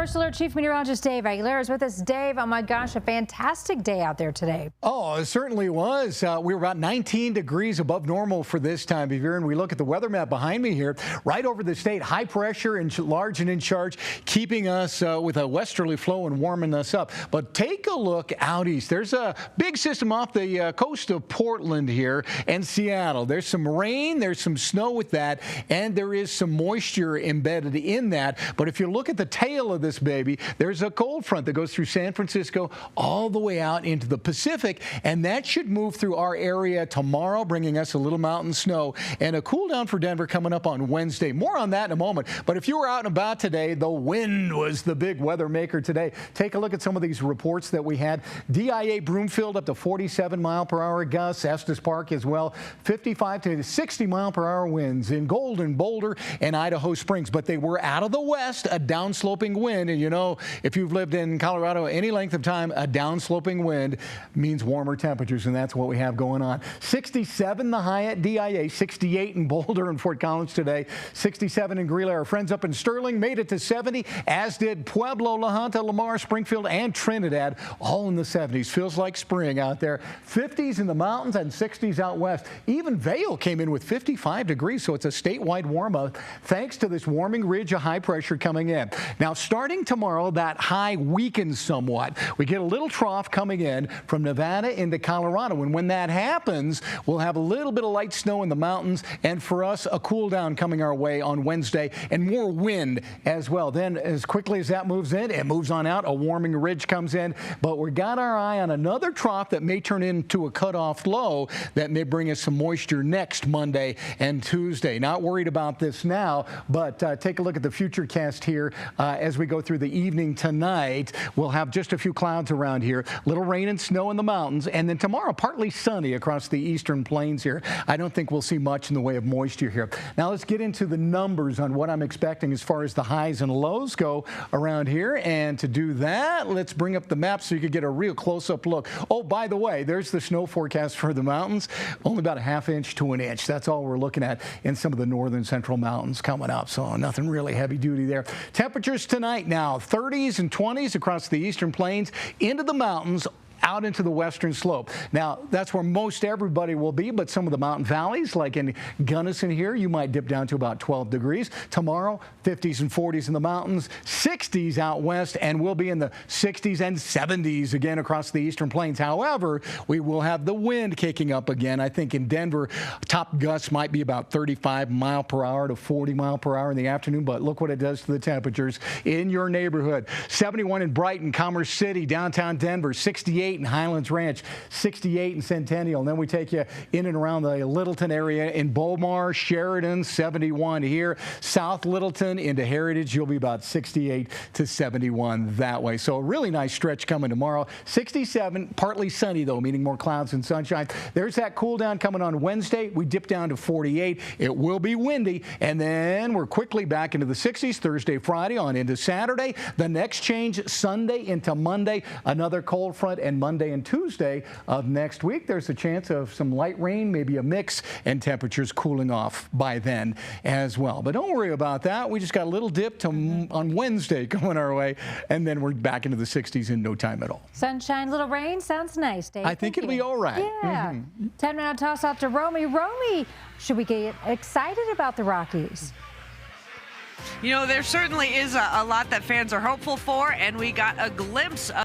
First Alert Chief Meteorologist Dave Aguilera is with us. Dave, oh my gosh, a fantastic day out there today. Oh, it certainly was. We were about 19 degrees above normal for this time of year, and we look at the weather map behind me here, right over the state, high pressure and large and in charge, keeping us with a westerly flow and warming us up. But take a look out east. There's a big system off the coast of Portland here and Seattle. There's some rain, there's some snow with that, and there is some moisture embedded in that. But if you look at the tail of this baby, there's a cold front that goes through San Francisco all the way out into the Pacific, and that should move through our area tomorrow, bringing us a little mountain snow and a cool down for Denver coming up on Wednesday. More on that in a moment. But if you were out and about today, the wind was the big weather maker today. Take a look at some of these reports that we had. DIA Broomfield up to 47 mile per hour gusts, Estes Park as well, 55 to 60 mile per hour winds in Golden, Boulder, and Idaho Springs. But they were out of the west, a downsloping wind, and you know, if you've lived in Colorado any length of time, a downsloping wind means warmer temperatures, and that's what we have going on. 67 the high at DIA, 68 in Boulder and Fort Collins today, 67 in Greeley. Our friends up in Sterling made it to 70, as did Pueblo, La Junta, Lamar, Springfield, and Trinidad, all in the 70s. Feels like spring out there. 50s in the mountains and 60s out west. Even Vail came in with 55 degrees, so it's a statewide warm-up thanks to this warming ridge of high pressure coming in. Now, starting tomorrow, that high weakens somewhat. We get a little trough coming in from Nevada into Colorado, and when that happens, we'll have a little bit of light snow in the mountains, and for us, a cool down coming our way on Wednesday, and more wind as well. Then, as quickly as that moves in, it moves on out. A warming ridge comes in, but we got our eye on another trough that may turn into a cutoff low that may bring us some moisture next Monday and Tuesday. Not worried about this now, but take a look at the future cast here as we go through the evening tonight. We'll have just a few clouds around here, little rain and snow in the mountains, and then tomorrow partly sunny across the eastern plains here. I don't think we'll see much in the way of moisture here. Now let's get into the numbers on what I'm expecting as far as the highs and lows go around here, and to do that, let's bring up the map so you can get a real close-up look. Oh, by the way, there's the snow forecast for the mountains, only about a ½ inch to an inch. That's all we're looking at in some of the northern central mountains coming up, so nothing really heavy duty there. Temperatures tonight now, 30s and 20s across the eastern plains, into the mountains, out into the western slope. Now, that's where most everybody will be, but some of the mountain valleys, like in Gunnison here, you might dip down to about 12 degrees. Tomorrow, 50s and 40s in the mountains, 60s out west, and we'll be in the 60s and 70s again across the eastern plains. However, we will have the wind kicking up again. I think in Denver, top gusts might be about 35 mile per hour to 40 mile per hour in the afternoon, but look what it does to the temperatures in your neighborhood. 71 in Brighton, Commerce City, downtown Denver, 68 in Highlands Ranch, 68 in Centennial. And then we take you in and around the Littleton area in Beaumar, Sheridan, 71 here. South Littleton into Heritage, you'll be about 68 to 71 that way. So a really nice stretch coming tomorrow. 67, partly sunny though, meaning more clouds and sunshine. There's that cool down coming on Wednesday. We dip down to 48. It will be windy, and then we're quickly back into the 60s Thursday, Friday, on into Saturday. The next change Sunday into Monday, another cold front, and Monday and Tuesday of next week, there's a chance of some light rain, maybe a mix, and temperatures cooling off by then as well. But don't worry about that. We just got a little dip on Wednesday coming our way, and then we're back into the 60s in no time at all. Sunshine, little rain, sounds nice, Dave. I think it'll be all right. Yeah. 10-minute toss out to Romy. Romy, should we get excited about the Rockies? You know, there certainly is a lot that fans are hopeful for, and we got a glimpse of